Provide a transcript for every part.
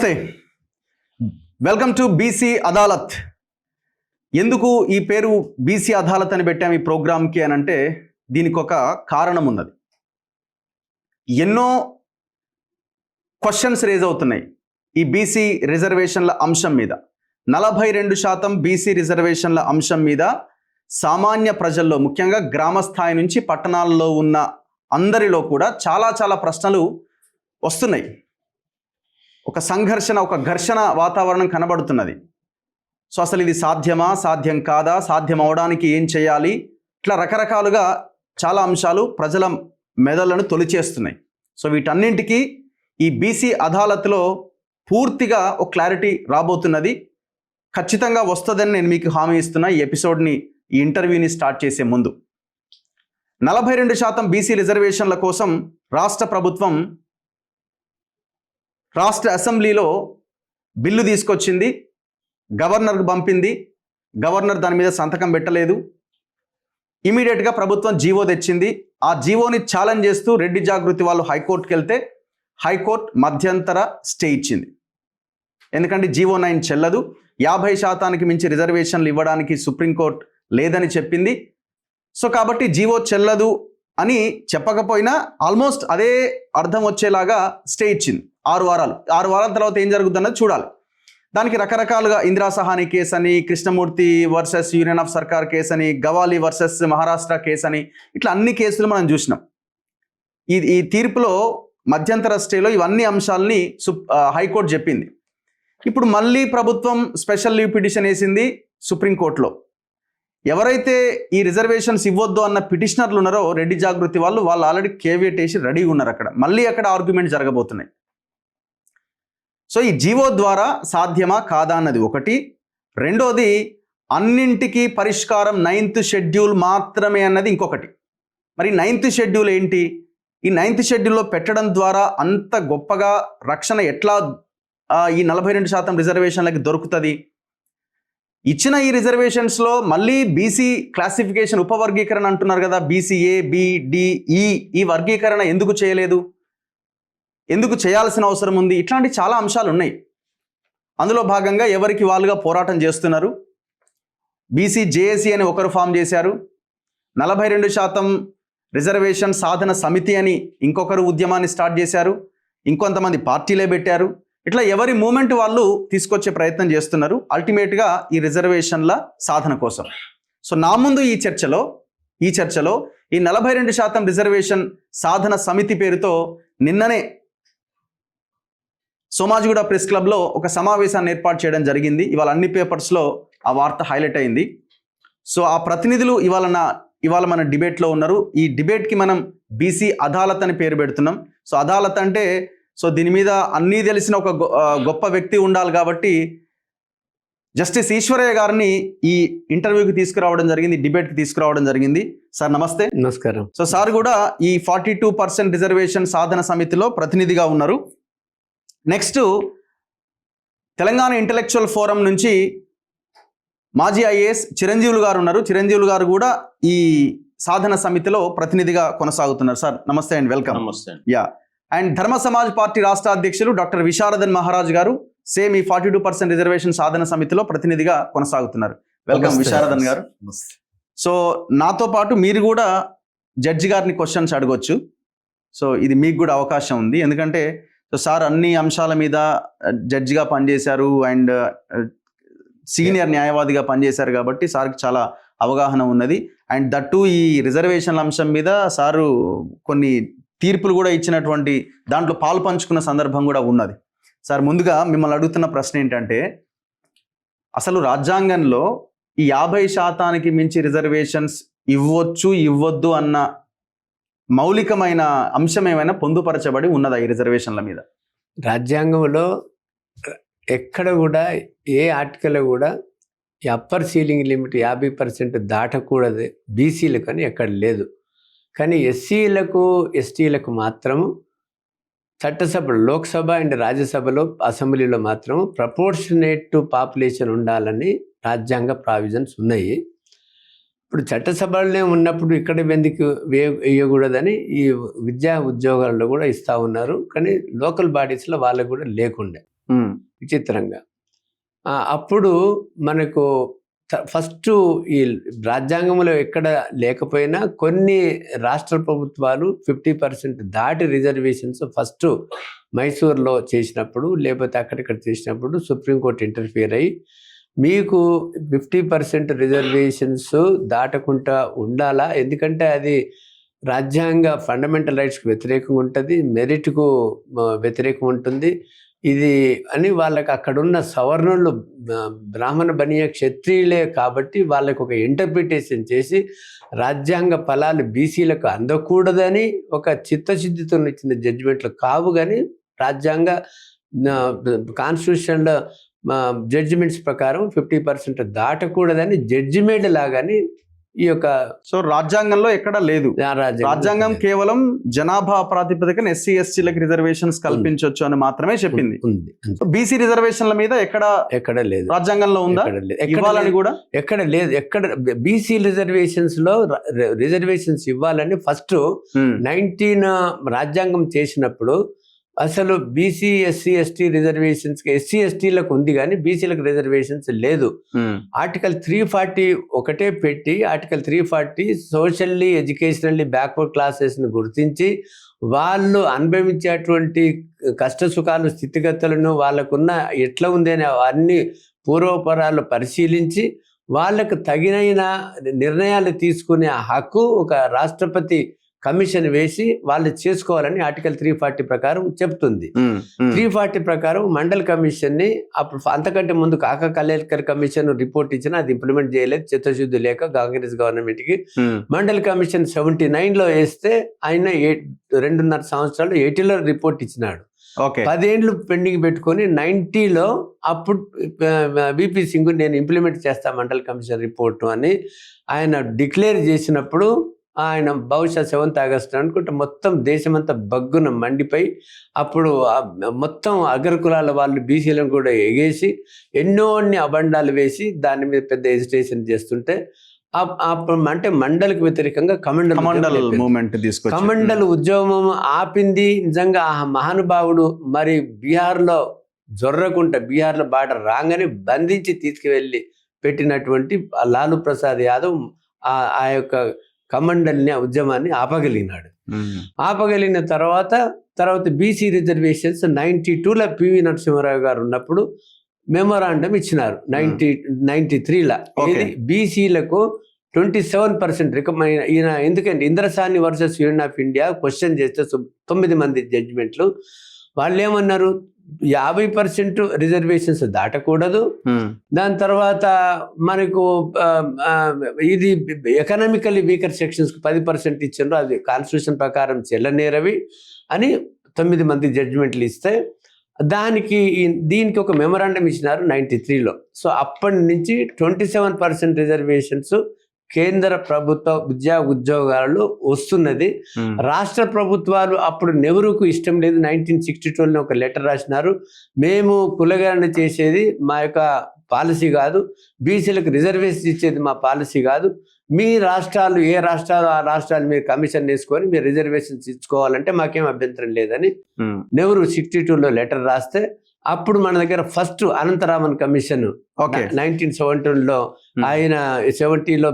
నమస్తే, welcome to BC Adalat. ఎందుకు ఈ పేరు బీసీ అదాలత్ అని పెట్టాము ఈ ప్రోగ్రామ్కి అని అంటే దీనికి ఒక కారణం ఉన్నది. ఎన్నో క్వశ్చన్స్ రేజ్ అవుతున్నాయి ఈ బీసీ రిజర్వేషన్ల అంశం మీద. 42% బీసీ రిజర్వేషన్ల అంశం మీద సామాన్య ప్రజల్లో, ముఖ్యంగా గ్రామ స్థాయి నుంచి పట్టణాల్లో ఉన్న అందరిలో కూడా చాలా ప్రశ్నలు వస్తున్నాయి. ఒక సంఘర్షణ, ఒక ఘర్షణ వాతావరణం కనబడుతున్నది. సో అసలు ఇది సాధ్యమా, సాధ్యం కాదా, సాధ్యం అవడానికి ఏం చేయాలి, ఇట్లా రకరకాలుగా చాలా అంశాలు ప్రజల మెదళ్లను తొలిచేస్తున్నాయి. సో వీటన్నింటికి ఈ బీసీ అదాలత్లో పూర్తిగా ఒక క్లారిటీ రాబోతున్నది. ఖచ్చితంగా వస్తుందని నేను మీకు హామీ ఇస్తున్నా. ఈ ఎపిసోడ్ని, ఈ ఇంటర్వ్యూని స్టార్ట్ చేసే ముందు 42% బీసీ రిజర్వేషన్ల కోసం రాష్ట్ర ప్రభుత్వం రాష్ట్ర అసెంబ్లీలో బిల్లు తీసుకొచ్చింది, గవర్నర్కు పంపింది. గవర్నర్ దాని మీద సంతకం పెట్టలేదు. ఇమీడియట్గా ప్రభుత్వం జీవో తెచ్చింది. ఆ జీవోని ఛాలెంజ్ చేస్తూ రెడ్డి జాగృతి వాళ్ళు హైకోర్టుకి వెళ్తే హైకోర్టు మధ్యంతర స్టే ఇచ్చింది. ఎందుకంటే జీవో 9 చెల్లదు, 50% మించి రిజర్వేషన్లు ఇవ్వడానికి సుప్రీంకోర్టు లేదని చెప్పింది. సో కాబట్టి జీవో చెల్లదు అని చెప్పకపోయినా ఆల్మోస్ట్ అదే అర్థం వచ్చేలాగా స్టే ఇచ్చింది. 6 వారాల తర్వాత ఏం జరుగుతుందన్నది చూడాలి. దానికి రకరకాలుగా ఇందిరా సహాని కేసు అని, కృష్ణమూర్తి వర్సెస్ యూనియన్ ఆఫ్ సర్కార్ కేసు అని, గవాలి వర్సెస్ మహారాష్ట్ర కేసు అని, ఇట్లా అన్ని కేసులు మనం చూసినాం. ఈ తీర్పులో మధ్యంతర స్టేలో ఇవన్నీ అంశాలని హైకోర్టు చెప్పింది. ఇప్పుడు మళ్ళీ ప్రభుత్వం స్పెషల్ లీవ్ పిటిషన్ వేసింది సుప్రీంకోర్టులో. ఎవరైతే ఈ రిజర్వేషన్స్ ఇవ్వద్దు అన్న పిటిషనర్లు ఉన్నారో రెడ్డి జాగృతి వాళ్ళు ఆల్రెడీ కేవియట్ వేసి రెడీగా ఉన్నారు. మళ్ళీ అక్కడ ఆర్గ్యుమెంట్ జరగబోతున్నాయి. సో ఈ జీవో ద్వారా సాధ్యమా కాదా అన్నది ఒకటి. రెండోది, అన్నింటికీ పరిష్కారం 9th షెడ్యూల్ మాత్రమే అన్నది ఇంకొకటి. మరి 9th షెడ్యూల్ ఏంటి? ఈ 9th షెడ్యూల్లో పెట్టడం ద్వారా అంత గొప్పగా రక్షణ ఎట్లా ఈ 42% రిజర్వేషన్లకి దొరుకుతుంది? ఇచ్చిన ఈ రిజర్వేషన్స్లో మళ్ళీ బీసీ క్లాసిఫికేషన్, ఉపవర్గీకరణ అంటున్నారు కదా, బీసీఏ, బి, డి, ఈ వర్గీకరణ ఎందుకు చేయలేదు, ఎందుకు చేయాల్సిన అవసరం ఉంది? ఇట్లాంటి చాలా అంశాలు ఉన్నాయి. అందులో భాగంగా ఎవరికి వాళ్ళుగా పోరాటం చేస్తున్నారు. బీసీ జేఏసీ అని ఒకరు ఫామ్ చేశారు. 42% రిజర్వేషన్ సాధన సమితి అని ఇంకొకరు ఉద్యమాన్ని స్టార్ట్ చేశారు. ఇంకొంతమంది పార్టీలే పెట్టారు. ఇట్లా ఎవరి మూమెంట్ వాళ్ళు తీసుకొచ్చే ప్రయత్నం చేస్తున్నారు అల్టిమేట్గా ఈ రిజర్వేషన్ల సాధన కోసం. సో నా ముందు ఈ చర్చలో ఈ 42% రిజర్వేషన్ సాధన సమితి పేరుతో నిన్ననే సోమాజిగూడ ప్రెస్ క్లబ్లో ఒక సమావేశాన్ని ఏర్పాటు చేయడం జరిగింది. ఇవాళ అన్ని పేపర్స్లో ఆ వార్త హైలైట్ అయింది. సో ఆ ప్రతినిధులు ఇవాళ మన డిబేట్లో ఉన్నారు. ఈ డిబేట్కి మనం బీసీ అదాలత్ అని పేరు పెడుతున్నాం. సో అదాలత్ అంటే దీని మీద అన్నీ తెలిసిన ఒక గొప్ప వ్యక్తి ఉండాలి కాబట్టి జస్టిస్ ఈశ్వరయ్య గారిని ఈ ఇంటర్వ్యూకి తీసుకురావడం జరిగింది, డిబేట్కి తీసుకురావడం జరిగింది. సార్ నమస్తే. నమస్కారం. సో సార్ కూడా ఈ 42% రిజర్వేషన్ సాధన సమితిలో ప్రతినిధిగా ఉన్నారు. నెక్స్ట్, తెలంగాణ ఇంటలెక్చువల్ ఫోరం నుంచి మాజీ ఐఏఎస్ చిరంజీవులు గారు ఉన్నారు. చిరంజీవులు గారు కూడా ఈ సాధన సమితిలో ప్రతినిధిగా కొనసాగుతున్నారు. సార్ నమస్తే అండ్ వెల్కమ్. నమస్తే. యా. అండ్ ధర్మ సమాజ్ పార్టీ రాష్ట్ర అధ్యక్షులు డాక్టర్ విశారదన్ మహారాజ్ గారు సేమ్ ఈ 42% రిజర్వేషన్ సాధన సమితిలో ప్రతినిధిగా కొనసాగుతున్నారు. వెల్కమ్ విశారదన్ గారు. సో నాతో పాటు మీరు కూడా జడ్జి గారిని క్వశ్చన్స్ అడగొచ్చు. సో ఇది మీకు కూడా అవకాశం ఉంది. ఎందుకంటే సార్ అన్ని అంశాల మీద జడ్జిగా పనిచేశారు అండ్ సీనియర్ న్యాయవాదిగా పనిచేశారు కాబట్టి సార్కి చాలా అవగాహన ఉన్నది. అండ్ దట్టు ఈ రిజర్వేషన్ల అంశం మీద సారు కొన్ని తీర్పులు కూడా ఇచ్చినటువంటి దాంట్లో పాలు పంచుకున్న సందర్భం కూడా ఉన్నది. సార్ ముందుగా మిమ్మల్ని అడుగుతున్న ప్రశ్న ఏంటంటే, అసలు రాజ్యాంగంలో ఈ 50% మించి రిజర్వేషన్స్ ఇవ్వద్దు అన్న మౌలికమైన అంశం ఏమైనా పొందుపరచబడి ఉన్నదా ఈ రిజర్వేషన్ల మీద? రాజ్యాంగంలో ఎక్కడ కూడా ఏ ఆర్టికల్ కూడా ఈ అప్పర్ సీలింగ్ లిమిట్ 50% దాటకూడదు బీసీలకు అని ఎక్కడ లేదు. కానీ ఎస్సీలకు ఎస్టీలకు మాత్రము చట్టసభ, లోక్సభ అండ్ రాజ్యసభలో, అసెంబ్లీలో మాత్రం ప్రపోర్షనేట్ టు పాపులేషన్ ఉండాలని రాజ్యాంగ ప్రావిజన్స్ ఉన్నాయి. ఇప్పుడు చట్టసభలనే ఉన్నప్పుడు ఇక్కడ ఎందుకు వేయకూడదని ఈ విద్యా ఉద్యోగాల్లో కూడా ఇస్తూ ఉన్నారు. కానీ లోకల్ బాడీస్లో వాళ్ళకు కూడా లేకుండే. విచిత్రంగా. అప్పుడు మనకు ఫస్ట్ ఈ రాజ్యాంగంలో ఎక్కడ లేకపోయినా కొన్ని రాష్ట్ర ప్రభుత్వాలు 50% దాటి రిజర్వేషన్స్ ఫస్ట్ మైసూర్లో చేసినప్పుడు, లేకపోతే అక్కడిక్కడ చేసినప్పుడు సుప్రీంకోర్టు ఇంటర్ఫియర్ అయ్యి మీకు 50% రిజర్వేషన్స్ దాటకుండా ఉండాలా, ఎందుకంటే అది రాజ్యాంగ ఫండమెంటల్ రైట్స్కి వ్యతిరేకంగా ఉంటుంది, మెరిట్కు వ్యతిరేకం ఉంటుంది ఇది అని వాళ్ళకి అక్కడున్న సవర్ణులు బ్రాహ్మణ బనియ క్షత్రియులే కాబట్టి వాళ్ళకు ఒక ఇంటర్ప్రిటేషన్ చేసి రాజ్యాంగ ఫలాలు బీసీలకు అందకూడదని ఒక చిత్తశుద్ధితో ఇచ్చిన జడ్జిమెంట్లు కావు, కానీ రాజ్యాంగ కాన్స్టిట్యూషన్లో జడ్జిమెంట్స్ ప్రకారం 50% దాటకూడదని జడ్జిమెంట్ లాగాని ఈ యొక్క సో రాజ్యాంగంలో ఎక్కడ లేదు. రాజ్యాంగం కేవలం జనాభా ప్రాతిపదికన ఎస్సీ ఎస్టీలకు రిజర్వేషన్స్ కల్పించవచ్చు అని మాత్రమే చెప్పింది. బీసీ రిజర్వేషన్ల మీద ఎక్కడ లేదు, రాజ్యాంగంలో ఉందా ఇవ్వాలని కూడా ఎక్కడ లేదు. ఎక్కడ బీసీ రిజర్వేషన్స్ లో రిజర్వేషన్స్ ఇవ్వాలని ఫస్ట్ 19 రాజ్యాంగం చేసినప్పుడు అసలు BC SC ST reservations SC ఎస్టీలకు ఉంది కానీ బీసీలకు రిజర్వేషన్స్ లేదు. ఆర్టికల్ 340 ఒకటే పెట్టి ఆర్టికల్ 340 సోషల్లీ ఎడ్యుకేషనల్లీ బ్యాక్వర్డ్ క్లాసెస్ని గుర్తించి వాళ్ళు అనుభవించేటువంటి కష్ట సుఖాలు స్థితిగతులను వాళ్ళకున్న ఎట్లా ఉంది అని అన్ని పూర్వపరాలు పరిశీలించి వాళ్ళకు తగిన నిర్ణయాలు తీసుకునే హక్కు ఒక రాష్ట్రపతి కమిషన్ వేసి వాళ్ళు చేసుకోవాలని ఆర్టికల్ 340 ప్రకారం చెప్తుంది. 340 ప్రకారం మండల్ కమిషన్ ని అప్పుడు అంతకంటే ముందు కాకా కలేకర్ కమిషన్ రిపోర్ట్ ఇచ్చినా అది ఇంప్లిమెంట్ చేయలేదు, చిత్తశుద్ధి లేక కాంగ్రెస్ గవర్నమెంట్ కి. మండల్ కమిషన్ 79లో వేస్తే ఆయన 2.5 సంవత్సరాలు 80లో రిపోర్ట్ ఇచ్చినాడు. 10 ఏళ్ళు పెండింగ్ పెట్టుకొని 90లో అప్పుడు విపి సింగ్ నేను ఇంప్లిమెంట్ చేస్తా మండల్ కమిషన్ రిపోర్టు అని ఆయన డిక్లేర్ చేసినప్పుడు ఆయన బహుశా 7th ఆగస్టు అనుకుంటే మొత్తం దేశమంతా బగ్గున మండిపోయి అప్పుడు మొత్తం అగ్రకులాల వాళ్ళు బీసీలను కూడా ఎగేసి ఎన్నోన్ని అబండాలు వేసి దాని మీద పెద్ద ఎజిటేషన్ చేస్తుంటే అప్పుడు అంటే మండలికి వ్యతిరేకంగా కమండల్ మూవ్మెంట్ తీసుకొచ్చి కమండల్ ఉద్యమం ఆపింది నిజంగా ఆ మహానుభావుడు. మరి బీహార్లో బీహార్లో బార్డర్ రాగానే బంధించి తీసుకువెళ్ళి పెట్టినటువంటి లాలూ ప్రసాద్ యాదవ్ ఆ యొక్క కమండల్ని ఉద్యమాన్ని ఆపగలిగిన తర్వాత బీసీ రిజర్వేషన్స్ 92లో పివి నరసింహారావు గారు ఉన్నప్పుడు మెమోరాండం ఇచ్చినారు. 93లో బీసీలకు 27% రికమెండ్ ఈయన ఎందుకంటే Indra Sawhney versus union of India question చేస్తే 9 మంది జడ్జిమెంట్లు వాళ్ళు ఏమన్నారు, 50% రిజర్వేషన్స్ దాటకూడదు, దాని తర్వాత మనకు ఇది ఎకనామికల్లీ వీకర్ సెక్షన్స్ 10% ఇచ్చిండ్రు, అది కాన్స్టిట్యూషన్ ప్రకారం చెల్లనేరవి అని 9 మంది జడ్జిమెంట్లు ఇస్తే దీనికి ఒక మెమోరాండం ఇచ్చినారు 93లో. సో అప్పటి నుంచి 27% రిజర్వేషన్స్ కేంద్ర ప్రభుత్వ ఉద్యోగాలలో వస్తున్నది. రాష్ట్ర ప్రభుత్వాలు అప్పుడు నెహ్రూకు ఇష్టం లేదు. 1962లో ఒక లెటర్ రాసినారు, మేము కులగణన చేసేది మా యొక్క పాలసీ కాదు, బీసీలకు రిజర్వేషన్ ఇచ్చేది మా పాలసీ కాదు, మీ రాష్ట్రాలు ఏ రాష్ట్రాలు ఆ రాష్ట్రాలు మీరు కమిషన్ వేసుకొని మీరు రిజర్వేషన్స్ ఇచ్చుకోవాలంటే మాకేం అభ్యంతరం లేదని నెహ్రూ 62లో లెటర్ రాస్తే అప్పుడు మన దగ్గర ఫస్ట్ అనంతరామన్ కమిషన్ 1970లో ఆయన 70లో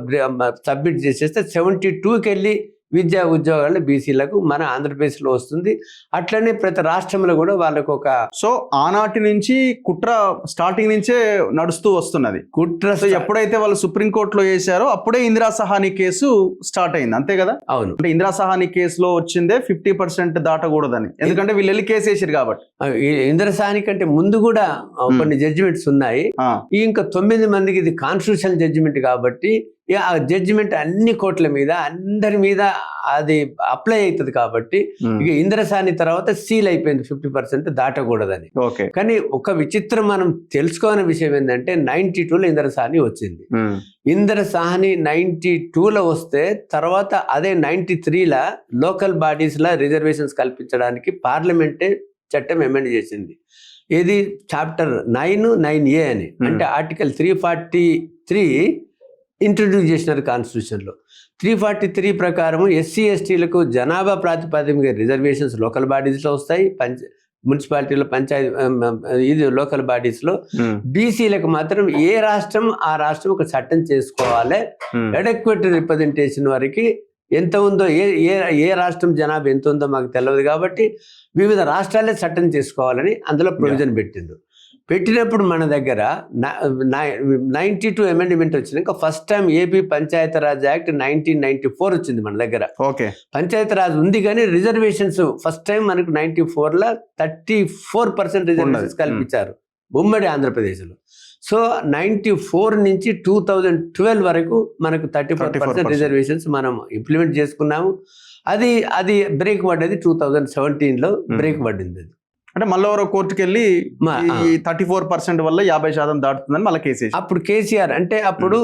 సబ్మిట్ చేసేస్తే 72కి వెళ్ళి విద్యా ఉద్యోగాలు బీసీలకు మన ఆంధ్రప్రదేశ్లో వస్తుంది. అట్లనే ప్రతి రాష్ట్రంలో కూడా వాళ్ళకు ఒక సో ఆనాటి నుంచి కుట్ర స్టార్టింగ్ నుంచే నడుస్తూ వస్తున్నది. కుట్ర ఎప్పుడైతే వాళ్ళు సుప్రీంకోర్టులో వేశారో అప్పుడే ఇందిరా సహాని కేసు స్టార్ట్ అయింది, అంతే కదా? అవును. అంటే ఇందిరా సహాని కేసులో వచ్చిందే 50% దాటకూడదని, ఎందుకంటే వీళ్ళు వెళ్ళి కేసు వేసారు కాబట్టి. ఇందిరా సహాని కంటే ముందు కూడా కొన్ని జడ్జిమెంట్స్ ఉన్నాయి. ఇంకా 9 మందికి ఇది కాన్స్టిట్యూషన్ జడ్జిమెంట్ కాబట్టి ఆ జడ్జిమెంట్ అన్ని కోట్ల మీద అందరి మీద అది అప్లై అవుతుంది కాబట్టి ఇక ఇంద్రసాని తర్వాత సీల్ అయిపోయింది 50% దాటకూడదని. కానీ ఒక విచిత్రం మనం తెలుసుకోని విషయం ఏంటంటే 92లో ఇంద్రసాని వచ్చింది. ఇంద్రసాని 92లో వస్తే తర్వాత అదే 93లో లోకల్ బాడీస్లో రిజర్వేషన్స్ కల్పించడానికి పార్లమెంటే చట్టం అమెండ్ చేసింది. ఇది చాప్టర్ 9(9)A అని, అంటే ఆర్టికల్ 343 ఇంట్రడ్యూస్ చేసినారు కాన్స్టిట్యూషన్లో. 343 ప్రకారం ఎస్సీ ఎస్టీలకు జనాభా ప్రాతిపదికగా రిజర్వేషన్స్ లోకల్ బాడీస్లో వస్తాయి, మున్సిపాలిటీలో పంచాయతీ ఇది లోకల్ బాడీస్లో ఉమ్, బీసీలకు మాత్రం ఏ రాష్ట్రం ఆ రాష్ట్రం ఒక చట్టం చేసుకోవాలి. ఉమ్, అడెక్వేట్ రిప్రజెంటేషన్ వరకు ఎంత ఉందో ఏ రాష్ట్రం జనాభా ఎంత ఉందో మాకు తెలియదు కాబట్టి వివిధ రాష్ట్రాలే చట్టం చేసుకోవాలని అందులో ప్రొవిజన్ పెట్టిండ్రు. పెట్టినప్పుడు మన దగ్గర 92 అమెండ్మెంట్ వచ్చినాక first time AP Panchayati Raj act 1994 వచ్చింది మన దగ్గర. ఓకే. పంచాయతీరాజ్ ఉంది కానీ రిజర్వేషన్స్ ఫస్ట్ టైం మనకు 94లో 34% రిజర్వేషన్స్ ఉన్నది. కల్పించారు ఉమ్మడి ఆంధ్రప్రదేశ్లో. సో 94 నుంచి 2012 వరకు మనకు 34% రిజర్వేషన్స్ మనం ఇంప్లిమెంట్ చేసుకున్నాము. అది బ్రేక్ పడ్డది 2017లో బ్రేక్ పడింది. అది అంటే మళ్ళీ ఎవరో కోర్టుకి వెళ్ళి మా- ఈ 34% వల్ల 50% దాటుతుందని మళ్ళీ కేసు వేసి అప్పుడు కేసీఆర్ అంటే అప్పుడు